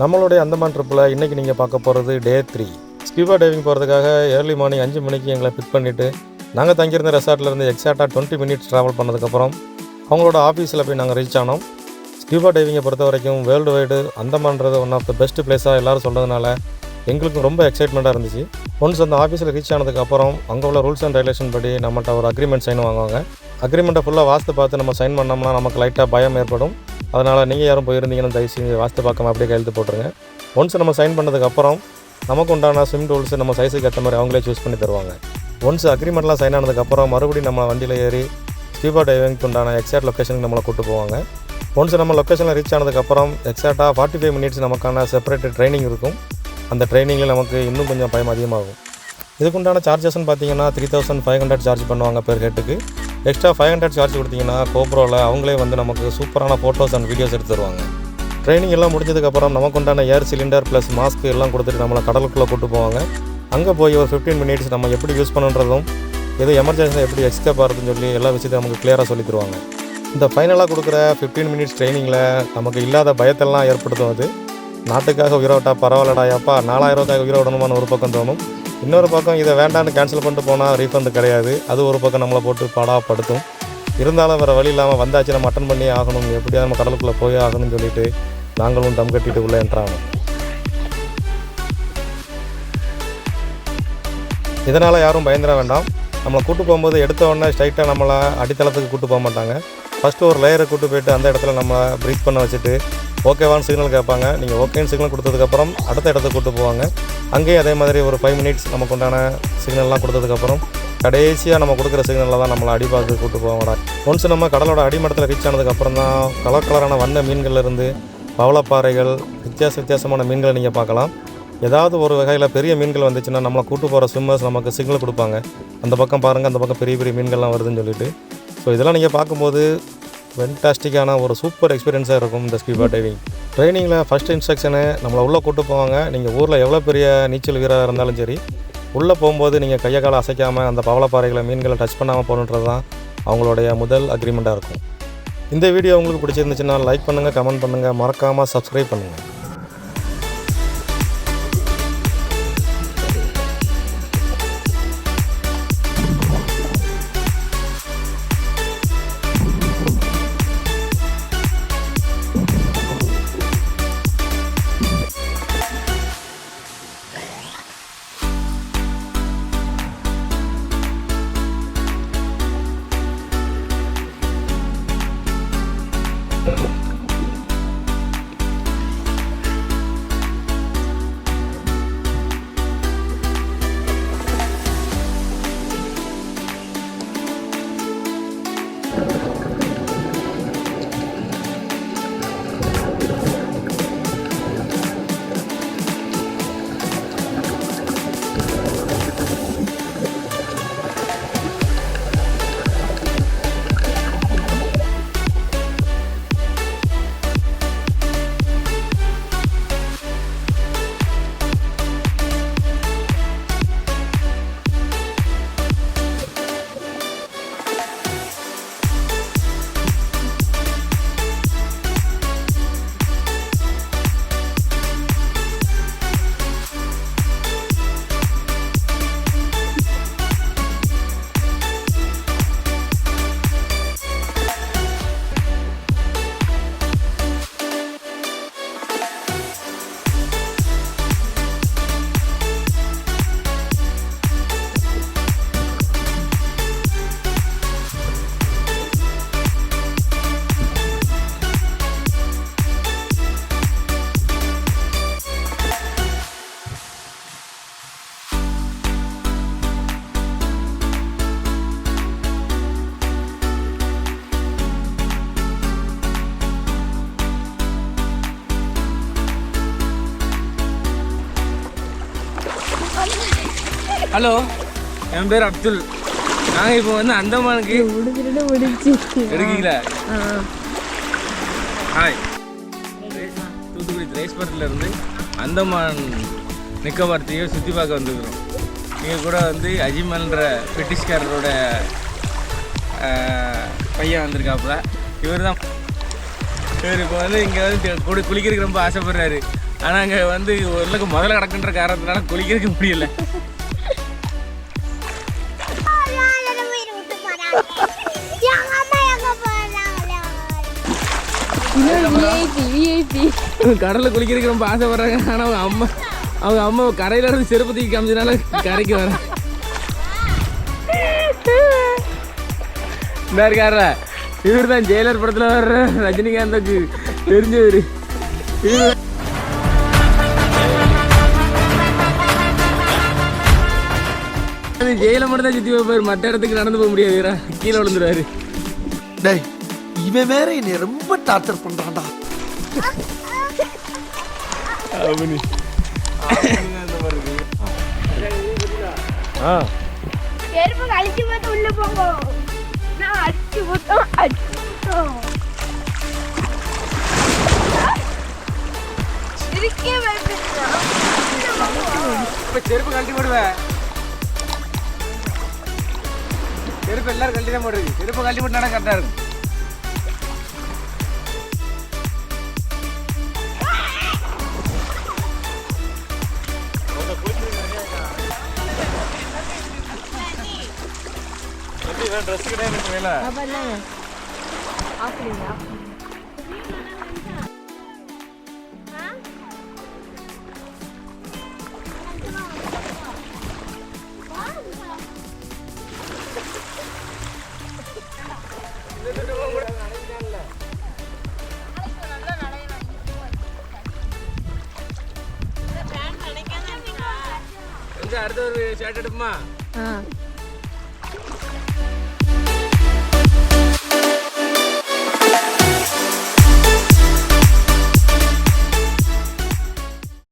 நம்மளுடைய அந்தமான் ட்ரிப்பில் இன்றைக்கி நீங்கள் பார்க்க போகிறது டே 3. ஸ்கூபா டைவிங் போகிறதுக்காக ஏர்லி மார்னிங் 5 மணிக்கு எங்களை பிக் பண்ணிவிட்டு நாங்கள் தங்கியிருந்த ரெசார்ட்லேருந்து எக்ஸாக்டாக 20 மினிட்ஸ் ட்ராவல் பண்ணதுக்கப்புறம் அவங்களோட ஆஃபீஸில் போய் நாங்கள் ரீச் ஆனோம். ஸ்கூபா டைவிங்கை பொறுத்த வரைக்கும் வேர்ல்டு வைடு அந்தமான்றது ஒன் ஆஃப் த பெஸ்ட் பிளேஸாக எல்லோரும் சொல்கிறதுனால எங்களுக்கும் ரொம்ப எக்ஸைட்மெண்ட்டாக இருந்துச்சு. ஒன்ஸ் அந்த ஆஃபீஸில் ரீச் ஆனதுக்கப்புறம் அங்கே உள்ள ரூல்ஸ் அண்ட் ரெகுலேஷன் படி நம்மகிட்ட ஒரு அக்ரிமெண்ட் சைன் வாங்குவாங்க. அக்ரிமெண்ட்டை ஃபுல்லாக வாஸ்து பார்த்து நம்ம சைன் பண்ணோம்னா நமக்கு லைட்டாக பயம் ஏற்படும். அதனால் நீங்கள் யாரும் போயிருந்தீங்கன்னு தயவு செஞ்சு வாஸ்து பார்க்காம அப்படியே கையெழுத்து போட்டுருங்க. ஒன்ஸ் நம்ம சைன் பண்ணதுக்கப்புறம் நமக்கு உண்டான ஸ்விம் டூல்ஸ் நம்ம சைஸுக்கு ஏற்ற மாதிரி அவங்களே சூஸ் பண்ணி தருவாங்க. ஒன்ஸ் அக்ரிமெண்ட்லாம் சைன் ஆனதுக்கப்புறம் மறுபடியும் நம்ம வண்டியில் ஏறி ஸ்கூபா டைவிங்க்கு உண்டான எக்ஸாக்ட் லொக்கேஷனுக்கு நம்மளை கூப்பிட்டு போவாங்க. ஒன்ஸ் நம்ம லொக்கேஷனில் ரீச் ஆனதுக்கப்புறம் எக்ஸாக்டாக 45 மினிட்ஸ் நமக்கான செப்பரேட் ட்ரைனிங் இருக்கும். அந்த ட்ரைனிங்கில் நமக்கு இன்னும் கொஞ்சம் பயம் அதிகமாகும். இதுக்குண்டான சார்ஜஸ்ன்னு பார்த்தீங்கன்னா 3500 சார்ஜ் பண்ணுவாங்க பெர் ஹெட்டுக்கு. எக்ஸ்ட்ரா 500 சார்ஜ் கொடுத்தீங்கன்னா கோப்ரோவில் அவங்களே வந்து நமக்கு சூப்பரான ஃபோட்டோஸ் அண்ட் வீடியோஸ் எடுத்து தருவாங்க. ட்ரைனிங் எல்லாம் முடிஞ்சதுக்கப்புறம் நமக்கு உண்டான ஏர் சிலிண்டர் ப்ளஸ் மாஸ்க் எல்லாம் கொடுத்துட்டு நம்மளை கடலுக்குள்ளே கூட்டு போவாங்க. அங்கே போய் ஒரு 15 மினிட்ஸ் நம்ம எப்படி யூஸ் பண்ணுன்றதும் எது எமர்ஜென்சியாக எப்படி எக்ஸ்கேப் ஆகிறதுன்னு சொல்லி எல்லா விஷயத்தையும் நமக்கு கிளியராக சொல்லி தருவாங்க. இந்த ஃபைனலாக கொடுக்குற 15 மினிட்ஸ் ட்ரைனிங்கில் நமக்கு இல்லாத பயத்தெல்லாம் ஏற்படுத்தும். அது நாட்டுக்காக உயிரை விட்டா பரவாயில்லடா அப்பா 4000 ரூபாய்க்காக உயிரை விடணுமான்னு ஒரு பக்கம் தோணும். இன்னொரு பக்கம் இதை வேண்டான்னு கேன்சல் பண்ணிட்டு போனால் ரீஃபண்ட் கிடையாது. அது ஒரு பக்கம் நம்மளை போட்டு பாடாப்படுத்தும். இருந்தாலும் வேறு வழி இல்லாமல் வந்தாச்சு நம்ம அட்டன் பண்ணி ஆகணும், எப்படியாவது நம்ம கடலுக்குள்ளே போய் ஆகணும்னு சொல்லிட்டு நாங்களும் தம் கட்டிட்டு உள்ளே என்ட்ராகணும். இதனால் யாரும் பயந்துட வேண்டாம். நம்மளை கூட்டு போகும்போது எடுத்த உடனே ஸ்ட்ரைட்டாக நம்மளை அடித்தளத்துக்கு கூட்டு போக மாட்டாங்க. ஃபஸ்ட்டு ஒரு லேயரை கூட்டு போயிட்டு அந்த இடத்துல நம்ம ப்ரீத் பண்ண வச்சுட்டு ஓகேவான்னு சிக்னல் கேட்பாங்க. நீங்கள் ஓகேன்னு சிக்னல் கொடுத்ததுக்கப்புறம் அடுத்த இடத்துக்கு கூட்டு போவாங்க. அங்கேயும் அதே மாதிரி ஒரு 5 மினிட்ஸ் நமக்கு உண்டான சிக்னல்லாம் கொடுத்ததுக்கப்புறம் கடைசியாக நம்ம கொடுக்குற சிக்னலில் தான் நம்மளை அடிப்பாக்கு கூட்டு போவாங்கடா. ஒன்ஸ் நம்ம கடலோட அடிமட்டத்தில் ரீச் ஆனதுக்கப்புறம் தான் கலர் கலரான வண்ண மீன்கள்லேருந்து பவளப்பாறைகள் வித்தியாசமான மீன்களை நீங்கள் பார்க்கலாம். ஏதாவது ஒரு வகையில் பெரிய மீன்கள் வந்துச்சுன்னா நம்மளை கூட்டு போகிற ஸ்விம்மர்ஸ் நமக்கு சிக்னல் கொடுப்பாங்க. அந்த பக்கம் பாருங்கள், அந்த பக்கம் பெரிய பெரிய மீன்கள்லாம் வருதுன்னு சொல்லிட்டு. ஸோ இதெல்லாம் நீங்கள் பார்க்கும்போது ஃபென்டாஸ்டிக்கான ஒரு சூப்பர் எக்ஸ்பீரியன்ஸாக இருக்கும் இந்த ஸ்கூபா டைவிங். ட்ரைனிங்கில் ஃபஸ்ட் இன்ஸ்ட்ரக்ஷனு நம்மளை உள்ளே கூட்டு போவாங்க. நீங்கள் ஊரில் எவ்வளோ பெரிய நீச்சல் வீரராக இருந்தாலும் சரி, உள்ளே போகும்போது நீங்கள் கையை காலை அசைக்காமல் அந்த பவளப்பாறைகளை மீன்களை டச் பண்ணாமல் போகணுன்றது தான் அவங்களுடைய முதல் அக்ரிமெண்ட்டாக இருக்கும். இந்த வீடியோ உங்களுக்கு பிடிச்சிருந்துச்சுன்னா லைக் பண்ணுங்கள், கமெண்ட் பண்ணுங்கள், மறக்காமல் சப்ஸ்கிரைப் பண்ணுங்கள். ஹலோ, என் பேர் அப்துல். நாங்கள் இப்போ வந்து அந்தமானுக்கு எடுக்கீங்களா? ஹாய், தூத்துக்குடி திரேஸ்பரத்துலேருந்து அந்தமான் நிக்கோபார் தீவை சுற்றி பார்க்க வந்துருக்குறோம். நீங்கள் கூட வந்து அஜிமல்ன்ற பிரிட்டிஷ்காரரோட பையன் வந்திருக்காப்புல. இவர் இப்போ வந்து இங்கே வந்து குளிக்கிறதுக்கு ரொம்ப ஆசைப்படுறாரு. ஆனால் அங்கே வந்து ஓரளவுக்கு முதல்ல கிடக்குன்ற காரணத்தினால குளிக்கிறதுக்கு முடியல. கடலில் குளிக்கிறதுக்கு ரொம்ப ஆசைப்படுறாங்க. ஆனால் அவங்க அம்மா கரையில இருந்து செருப்பு தூக்கி காமிச்சதுனால கரைக்கு வர இந்த இருக்கார இவர் தான் ஜெயிலர் படத்தில் வர்ற ரஜினிகாந்துக்கு தெரிஞ்சவர். ஜெயில மட்டும் தான் சுற்றி வைப்பார், மற்ற இடத்துக்கு நடந்து போக முடியாது, கீழே விழுந்துருவாரு. டேய் இவன் வேற என்னை ரொம்ப டார்ச்சர் பண்றான்டா. செருப்பு கழிச்சு போட்டு உள்ள போங்க. நான் அடிச்சு போட்டோம். இருக்கே வைப்பா. இப்போ செருப்பு கழட்டி போடுவேன். செருப்பு எல்லாரும் கழட்டி தான் போடுறது. செருப்பு கழட்டி போட்டுனா கரெக்டாக இருக்கும். ட்ரெஸ் கிடையாது வேலை. அடுத்த ஒரு ஷர்ட் எடுப்புமா?